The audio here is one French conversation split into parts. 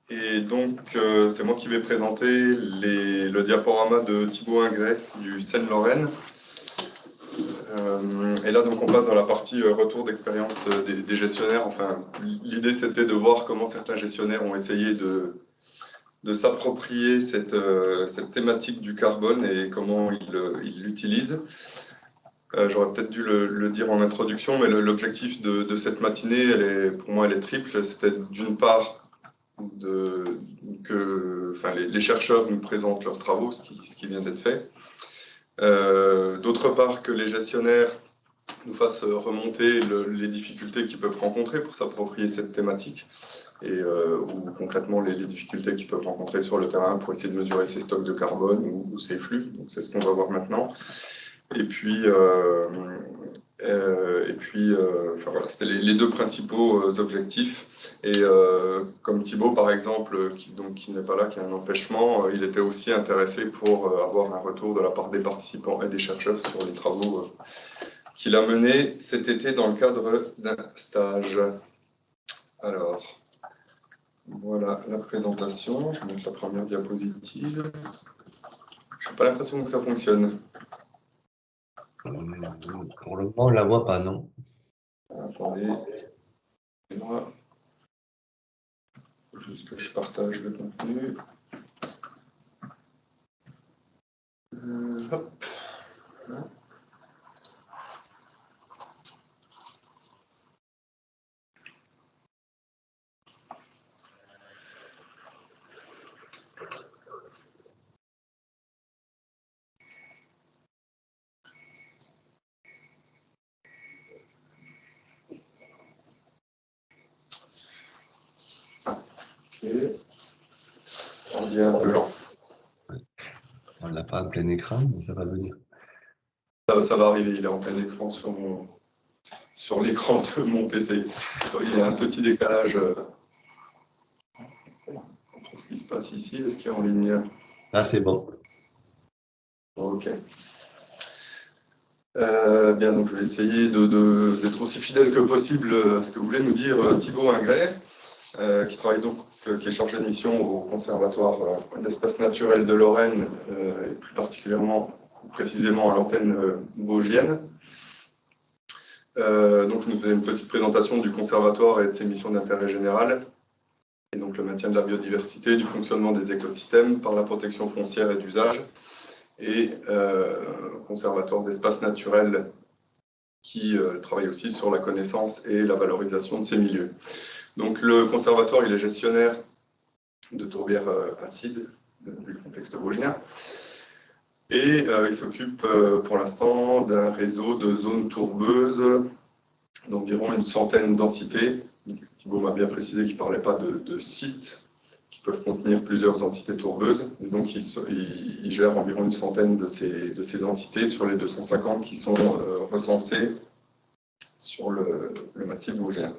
Et donc, c'est moi qui vais présenter le diaporama de Thibaut Ingret du Seine-Lorraine. Et là, donc, on passe dans la partie retour d'expérience des gestionnaires. Enfin, l'idée, c'était de voir comment certains gestionnaires ont essayé de s'approprier cette thématique du carbone et comment ils l'utilisent. J'aurais peut-être dû le dire en introduction, mais l'objectif de cette matinée, pour moi, elle est triple. C'était d'une part les chercheurs nous présentent leurs travaux, ce qui vient d'être fait. D'autre part, que les gestionnaires nous fassent remonter les difficultés qu'ils peuvent rencontrer pour s'approprier cette thématique, ou concrètement les difficultés qu'ils peuvent rencontrer sur le terrain pour essayer de mesurer ces stocks de carbone ou ces flux. Donc c'est ce qu'on va voir maintenant. Et puis voilà, c'était les deux principaux objectifs. Et comme Thibaut, par exemple, qui n'est pas là, qui a un empêchement, il était aussi intéressé pour avoir un retour de la part des participants et des chercheurs sur les travaux qu'il a menés cet été dans le cadre d'un stage. Alors, voilà la présentation. Je vais mettre la première diapositive. Je n'ai pas l'impression que ça fonctionne. Pour le moment, on ne la voit pas, non? Attendez. Moi, juste que je partage le contenu. Hop. Là. Et on dit un peu lent. On ne l'a pas à plein écran, mais ça va venir. Ça va arriver, il est en plein écran sur l'écran de mon PC. Il y a un petit décalage entre ce qui se passe ici et ce qui est en ligne. Ah, c'est bon. Ok. Bien, donc je vais essayer d'être aussi fidèle que possible à ce que voulait nous dire Thibaut Ingret, qui travaille donc, qui est chargé de mission au Conservatoire d'espaces naturels de Lorraine, et plus particulièrement, précisément à l'antenne vosgienne. Donc, il nous faisait une petite présentation du conservatoire et de ses missions d'intérêt général, et donc le maintien de la biodiversité, du fonctionnement des écosystèmes par la protection foncière et d'usage, et conservatoire d'espaces naturels qui travaille aussi sur la connaissance et la valorisation de ces milieux. Donc le conservatoire, il est gestionnaire de tourbières acides, du contexte vosgien, et il s'occupe pour l'instant d'un réseau de zones tourbeuses d'environ une centaine d'entités. Thibaut m'a bien précisé qu'il ne parlait pas de sites qui peuvent contenir plusieurs entités tourbeuses. Et donc il gère environ une centaine de ces entités sur les 250 qui sont recensées sur le massif vosgien.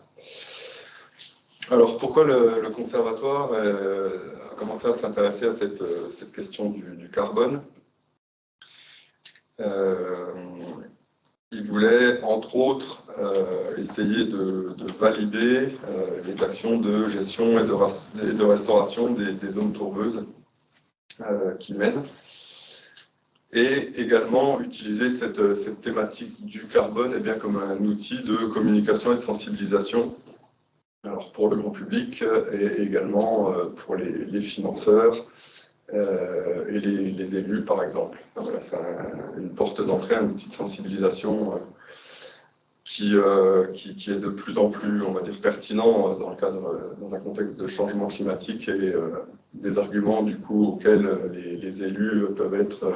Alors, pourquoi le conservatoire a commencé à s'intéresser à cette question du carbone? Il voulait, entre autres, essayer de valider les actions de gestion et de restauration des zones tourbeuses qu'il mène, et également utiliser cette thématique du carbone comme un outil de communication et de sensibilisation, alors pour le grand public et également pour les financeurs et les élus, par exemple. Voilà, c'est une porte d'entrée, un outil de sensibilisation qui est de plus en plus, on va dire, pertinent dans un contexte de changement climatique, et des arguments du coup auxquels les élus peuvent être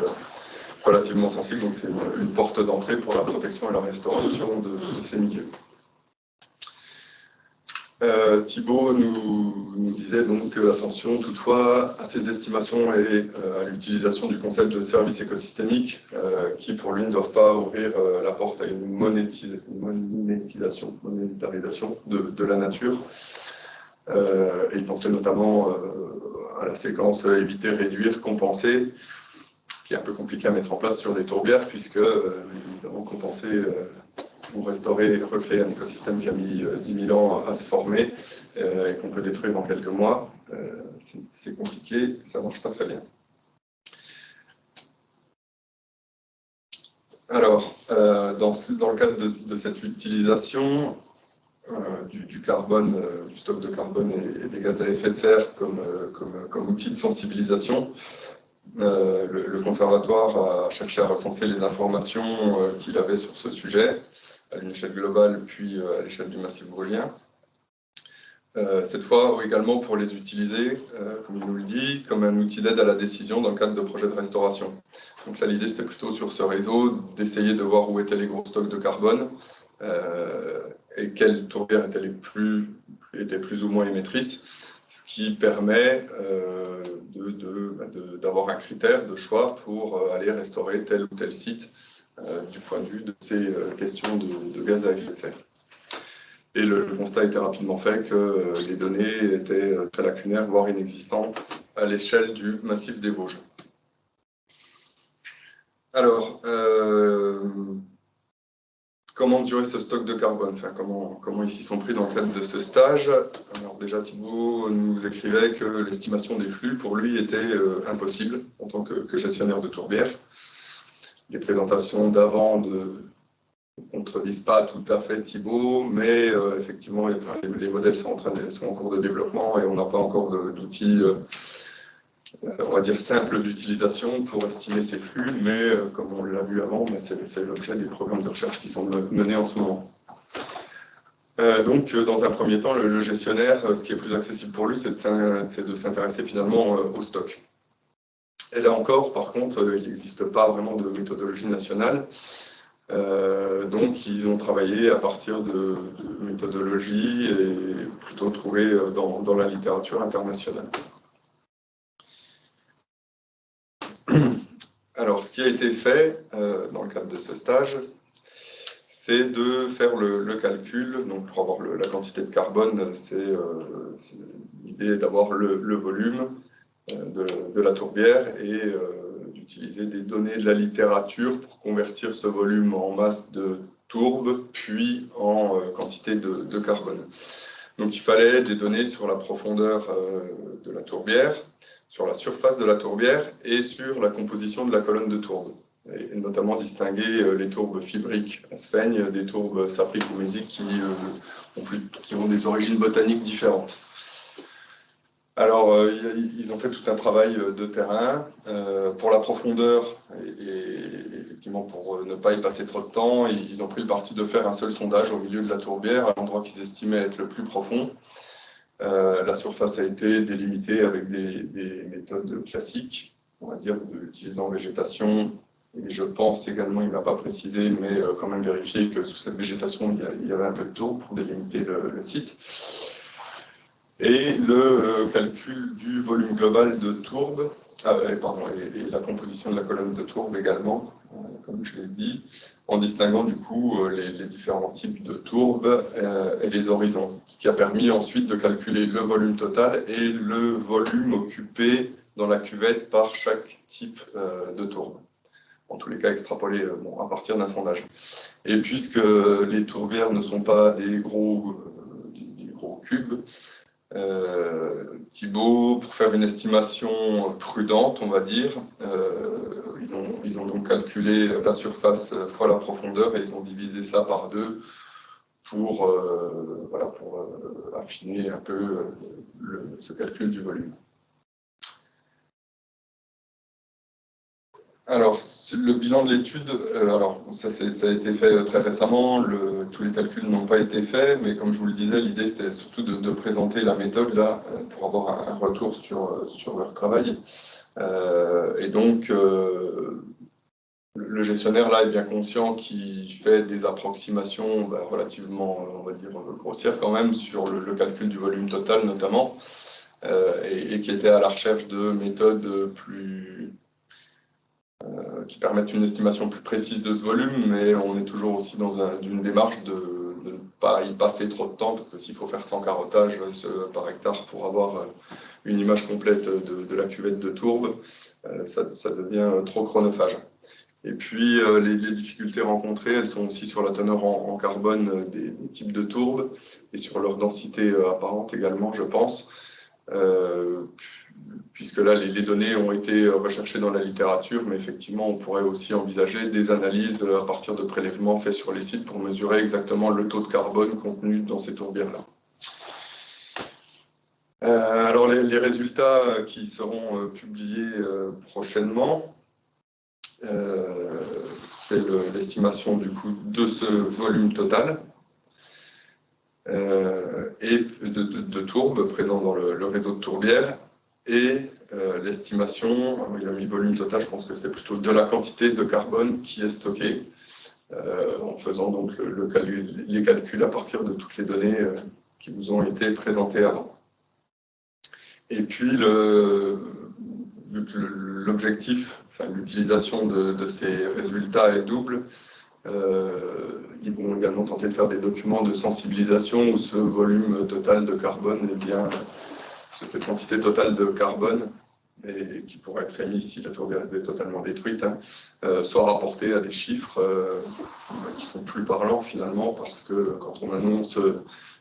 relativement sensibles. Donc c'est une porte d'entrée pour la protection et la restauration de ces milieux. Thibaut nous disait donc attention toutefois à ces estimations et à l'utilisation du concept de service écosystémique qui pour lui ne doivent pas ouvrir la porte à une monétarisation de la nature. Et il pensait notamment à la séquence éviter, réduire, compenser, qui est un peu compliqué à mettre en place sur des tourbières, puisque évidemment compenser ou restaurer, recréer un écosystème qui a mis 10 000 ans à se former et qu'on peut détruire en quelques mois. c'est compliqué, ça ne marche pas très bien. Alors, dans le cadre de cette utilisation du carbone, du stock de carbone et des gaz à effet de serre comme outil de sensibilisation, le conservatoire a cherché à recenser les informations qu'il avait sur ce sujet, à une échelle globale, puis à l'échelle du massif vosgien. Cette fois également pour les utiliser, comme il nous le dit, comme un outil d'aide à la décision dans le cadre de projets de restauration. Donc là, l'idée, c'était plutôt sur ce réseau d'essayer de voir où étaient les gros stocks de carbone et quelles tourbières étaient plus ou moins émettrices, ce qui permet d'avoir un critère de choix pour aller restaurer tel ou tel site du point de vue de ces questions de gaz à effet de serre. Et le constat était rapidement fait que les données étaient très lacunaires, voire inexistantes, à l'échelle du massif des Vosges. Alors, comment mesurer ce stock de carbone? Enfin, comment ils s'y sont pris dans le cadre de ce stage? Alors déjà, Thibaut nous écrivait que l'estimation des flux, pour lui, était impossible en tant que gestionnaire de tourbière. Les présentations d'avant ne contredisent pas tout à fait Thibaut, mais effectivement, les modèles sont en cours de développement et on n'a pas encore d'outils, on va dire, simples d'utilisation pour estimer ces flux, mais comme on l'a vu avant, c'est l'objet des programmes de recherche qui sont menés en ce moment. Donc, dans un premier temps, le gestionnaire, ce qui est plus accessible pour lui, c'est de s'intéresser finalement au stock. Et là encore, par contre, il n'existe pas vraiment de méthodologie nationale. Donc, ils ont travaillé à partir de méthodologies et plutôt trouvées dans la littérature internationale. Alors, ce qui a été fait dans le cadre de ce stage, c'est de faire le calcul. Donc, pour avoir la quantité de carbone, l'idée d'avoir le volume de la tourbière et d'utiliser des données de la littérature pour convertir ce volume en masse de tourbe, puis en quantité de carbone. Donc il fallait des données sur la profondeur de la tourbière, sur la surface de la tourbière et sur la composition de la colonne de tourbe. Et notamment distinguer les tourbes fibriques sphaignes des tourbes sapriques ou mésiques qui ont des origines botaniques différentes. Alors, ils ont fait tout un travail de terrain. Pour la profondeur, et effectivement pour ne pas y passer trop de temps, ils ont pris le parti de faire un seul sondage au milieu de la tourbière, à l'endroit qu'ils estimaient être le plus profond. La surface a été délimitée avec des méthodes classiques, on va dire, utilisant végétation. Et je pense également, il ne l'a pas précisé, mais quand même vérifier que sous cette végétation, il y avait un peu de tourbe pour délimiter le site. Et le calcul du volume global de tourbe, et la composition de la colonne de tourbe également, comme je l'ai dit, en distinguant du coup les différents types de tourbes et les horizons. Ce qui a permis ensuite de calculer le volume total et le volume occupé dans la cuvette par chaque type de tourbe. En tous les cas extrapolé à partir d'un sondage. Et puisque les tourbières ne sont pas des gros cubes, Thibaut, pour faire une estimation prudente, on va dire, ils ont donc calculé la surface fois la profondeur et ils ont divisé ça par 2 pour affiner un peu ce calcul du volume. Alors, le bilan de l'étude, ça a été fait très récemment, tous les calculs n'ont pas été faits, mais comme je vous le disais, l'idée c'était surtout de présenter la méthode là, pour avoir un retour sur leur travail. Et donc, le gestionnaire là est bien conscient qu'il fait des approximations relativement, on va dire, grossières quand même, sur le calcul du volume total notamment, et qui était à la recherche de méthodes qui permettent une estimation plus précise de ce volume, mais on est toujours aussi dans une démarche de ne pas y passer trop de temps, parce que s'il faut faire 100 carottages par hectare pour avoir une image complète de la cuvette de tourbe, ça devient trop chronophage. Et puis, les difficultés rencontrées, elles sont aussi sur la teneur en carbone des types de tourbes, et sur leur densité apparente également, je pense. puisque là, les données ont été recherchées dans la littérature, mais effectivement, on pourrait aussi envisager des analyses à partir de prélèvements faits sur les sites pour mesurer exactement le taux de carbone contenu dans ces tourbières-là. Alors, les résultats qui seront publiés prochainement, c'est l'estimation du coup de ce volume total et de tourbes présents dans le réseau de tourbières, et l'estimation, il a mis volume total, je pense que c'était plutôt de la quantité de carbone qui est stockée, en faisant donc les calculs à partir de toutes les données qui vous ont été présentées avant. Et puis, vu que l'objectif, enfin, l'utilisation de ces résultats est double, ils vont également tenter de faire des documents de sensibilisation où ce volume total de carbone, eh bien, cette quantité totale de carbone, et qui pourrait être émise si la tourbière est totalement détruite, soit rapportée à des chiffres qui sont plus parlants finalement, parce que quand on annonce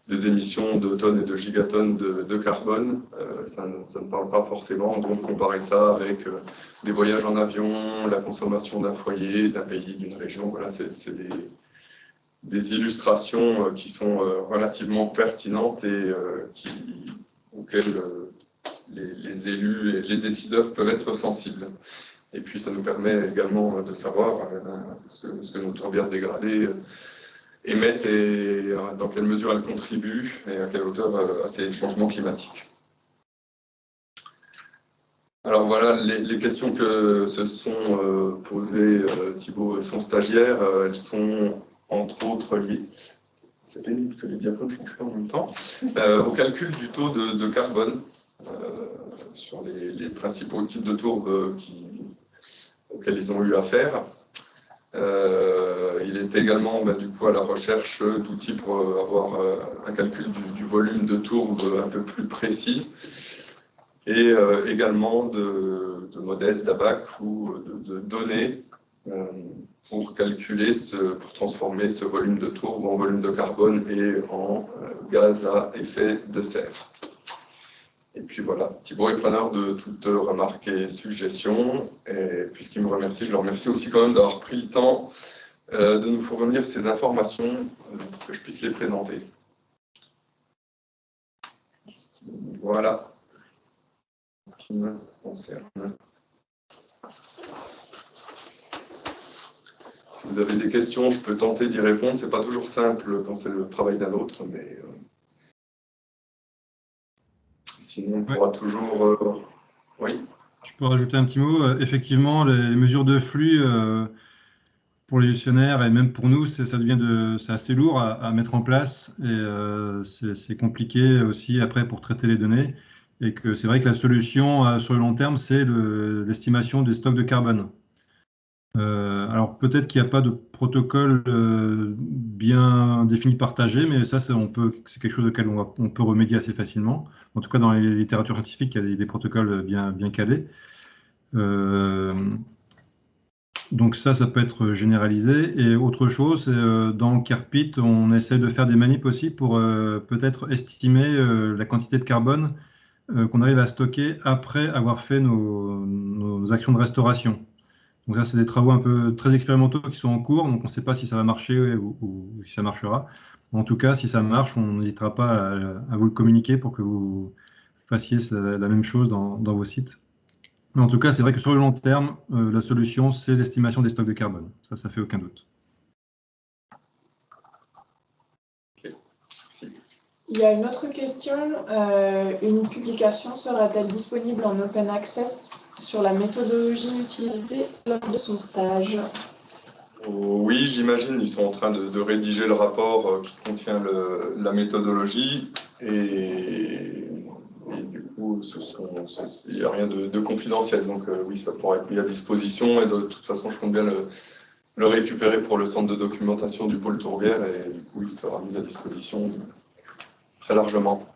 des émissions de tonnes et de gigatonnes de carbone, ça ne parle pas forcément. Donc comparer ça avec des voyages en avion, la consommation d'un foyer, d'un pays, d'une région, voilà, c'est des illustrations qui sont relativement pertinentes et auxquelles les élus et les décideurs peuvent être sensibles. Et puis ça nous permet également de savoir ce que nos tourbières dégradées émettent et dans quelle mesure elles contribuent et à quelle hauteur à ces changements climatiques. Alors voilà, les questions que se sont posées Thibaut et son stagiaire, elles sont entre autres liées, c'est pénible que les diapos ne changent pas en même temps, au calcul du taux de carbone sur les principaux types de tourbes auxquels ils ont eu affaire. Il est également du coup à la recherche d'outils pour avoir un calcul du volume de tourbe un peu plus précis, et également de modèles d'ABAC ou de données pour calculer, pour transformer ce volume de tourbe en volume de carbone et en gaz à effet de serre. Et puis voilà, Thibaut est preneur de toutes remarques et suggestions, et puisqu'il me remercie, je le remercie aussi quand même d'avoir pris le temps de nous fournir ces informations pour que je puisse les présenter. Voilà ce qui me concerne. Si vous avez des questions, je peux tenter d'y répondre. Ce n'est pas toujours simple quand c'est le travail d'un autre, mais sinon on pourra toujours... Oui. Je peux rajouter un petit mot. Effectivement, les mesures de flux pour les gestionnaires et même pour nous, c'est assez lourd à mettre en place, et c'est compliqué aussi après pour traiter les données. Et que c'est vrai que la solution sur le long terme, c'est l'estimation des stocks de carbone. Alors peut-être qu'il n'y a pas de protocole bien défini, partagé, mais ça, c'est quelque chose auquel on peut remédier assez facilement. En tout cas, dans les littératures scientifiques, il y a des protocoles bien calés. Donc ça peut être généralisé. Et autre chose, dans Carpit, on essaie de faire des manips aussi pour peut-être estimer la quantité de carbone qu'on arrive à stocker après avoir fait nos actions de restauration. Donc ça, c'est des travaux un peu très expérimentaux qui sont en cours, donc on ne sait pas si ça va marcher ou si ça marchera. En tout cas, si ça marche, on n'hésitera pas à vous le communiquer pour que vous fassiez la même chose dans vos sites. Mais en tout cas, c'est vrai que sur le long terme, la solution, c'est l'estimation des stocks de carbone. Ça fait aucun doute. Il y a une autre question. Une publication sera-t-elle disponible en open access sur la méthodologie utilisée lors de son stage? Oui, j'imagine. Ils sont en train de rédiger le rapport qui contient la méthodologie. Et du coup, il n'y a rien de confidentiel. Donc oui, ça pourra être mis à disposition. Et de toute façon, je compte bien le récupérer pour le centre de documentation du pôle Tourbière. Et du coup, il sera mis à disposition très largement.